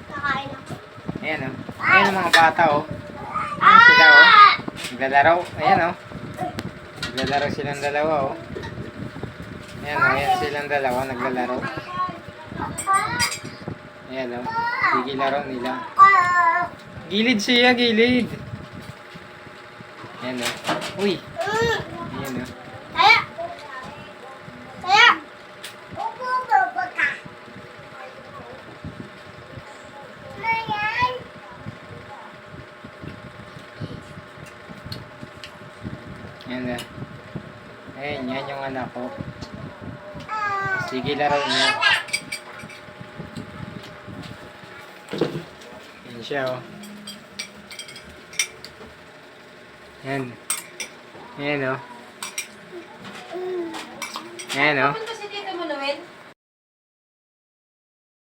Kakain ako. Ayan o. Ayan ang mga bata o. Ayan sila o. Naglalaro. Ayan o. Naglalaro silang dalawa o. Ayan o. Ayan silang dalawa. Naglalaro. Ayan o. Sige laro nila. Gilid siya. Gilid. Ayan o. Uy. Ayan o. Kaya. Kaya. Upo ka. Ayan. Ayan na. Ayan. Yan yung anak ko. Sige laro niya. Ayan siya o. Ayan. Ayan o. Ayan o.